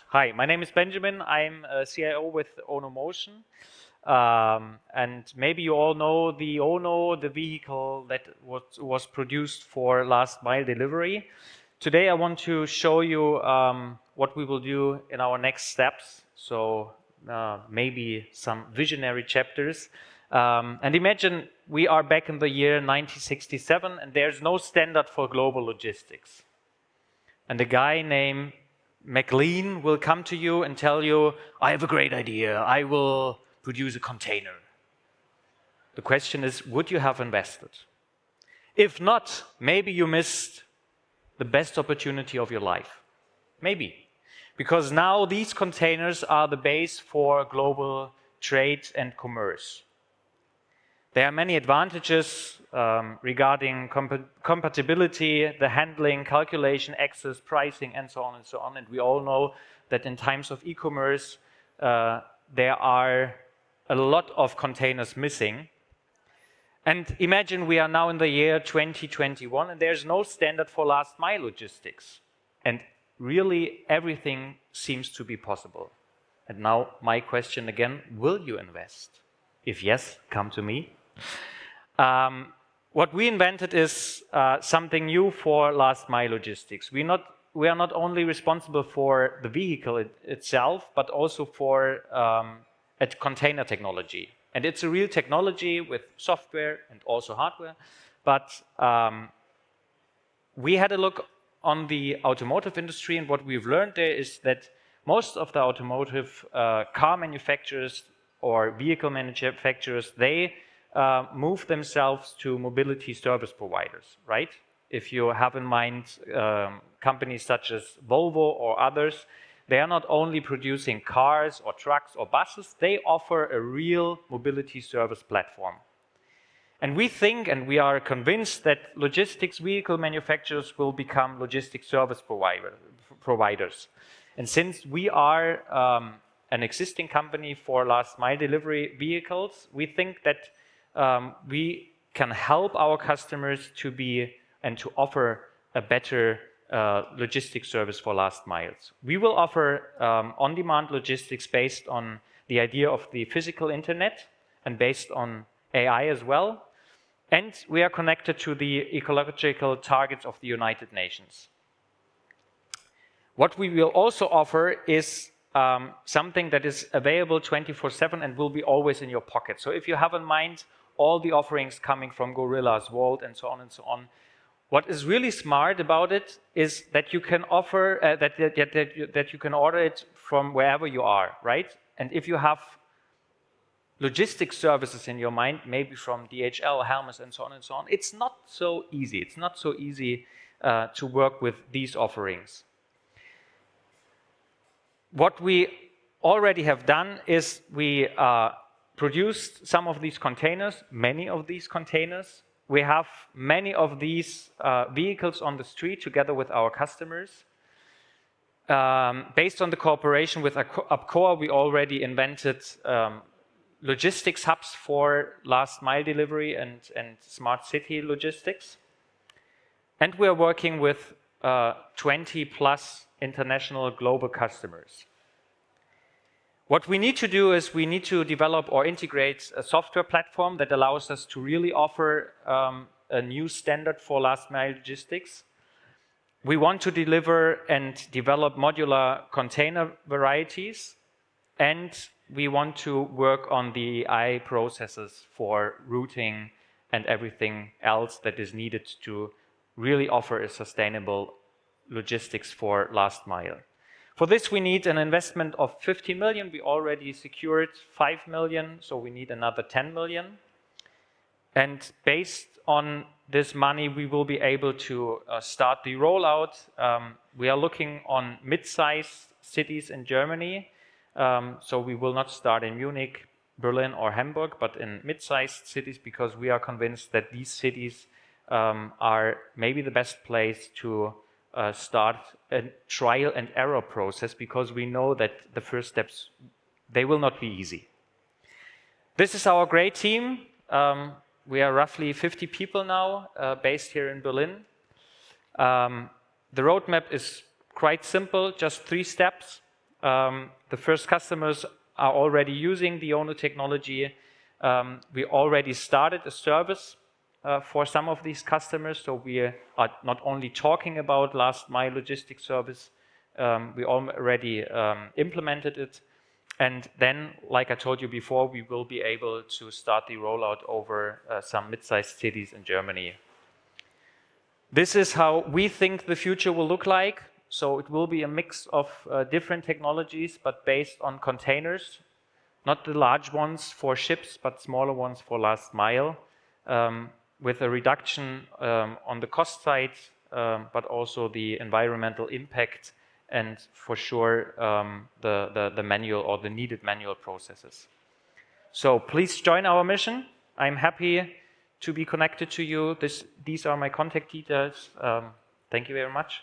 Hi, my name is Benjamin. I'm a CIO with ONO Motion. And maybe you all know the ONO, the vehicle that was produced for last mile delivery. Today I want to show you what we will do in our next steps. So maybe some visionary chapters. And imagine we are back in the year 1967 and there's no standard for global logistics. And a guy named McLean will come to you and tell you, I have a great idea. I will produce a container. The question is, would you have invested? If not, maybe you missed the best opportunity of your life. Maybe. Because now these containers are the base for global trade and commerce. There are many advantages regarding compatibility, the handling, calculation, access, pricing, and so on and so on. And we all know that in times of e-commerce, there are a lot of containers missing. And imagine we are now in the year 2021 and there's no standard for last mile logistics. And really everything seems to be possible. And now my question again, will you invest? If yes, come to me. What we invented is something new for last mile logistics. We are not only responsible for the vehicle itself, but also for a container technology. And it's a real technology with software and also hardware. But we had a look on the automotive industry, and what we've learned there is that most of the automotive car manufacturers or vehicle manufacturers, they move themselves to mobility service providers, right? If you have in mind companies such as Volvo or others, they are not only producing cars or trucks or buses, they offer a real mobility service platform. And we think, and we are convinced, that logistics vehicle manufacturers will become logistics service providers. And since we are an existing company for last mile delivery vehicles, we think that we can help our customers to be and to offer a better logistics service for last miles. We will offer on-demand logistics based on the idea of the physical internet and based on AI as well. And we are connected to the ecological targets of the United Nations. What we will also offer is something that is available 24/7 and will be always in your pocket. So if you have in mind all the offerings coming from Gorillas, Wolt, and so on, what is really smart about it is that you can offer that you can order it from wherever you are, right? And if you have logistics services in your mind, maybe from DHL, Hermes, and so on, it's not so easy. It's not so easy to work with these offerings. What we already have done is we produced some of these containers, many of these containers. We have many of these vehicles on the street together with our customers. Based on the cooperation with Apcoa, we already invented logistics hubs for last mile delivery and smart city logistics. And we are working with 20 plus international global customers. What we need to do is we need to develop or integrate a software platform that allows us to really offer a new standard for last mile logistics. We want to deliver and develop modular container varieties, and we want to work on the AI processes for routing and everything else that is needed to really offer a sustainable logistics for last mile. For this, we need an investment of 50 million. We already secured 5 million, so we need another 10 million. And based on this money, we will be able to start the rollout. We are looking on mid-sized cities in Germany. So we will not start in Munich, Berlin, or Hamburg, but in mid-sized cities, because we are convinced that these cities are maybe the best place to start a trial and error process, because we know that the first steps, they will not be easy. This is our great team. We are roughly 50 people now, based here in Berlin. The roadmap is quite simple, just 3 steps. The first customers are already using the ONO technology. We already started a service for some of these customers, so we are not only talking about last mile logistics service, we already implemented it. And then, like I told you before, we will be able to start the rollout over some mid-sized cities in Germany. This is how we think the future will look like. So it will be a mix of different technologies, but based on containers, not the large ones for ships, but smaller ones for last mile, with a reduction on the cost side, but also the environmental impact, and for sure the manual or the needed manual processes. So please join our mission. I'm happy to be connected to you. These are my contact details. Thank you very much.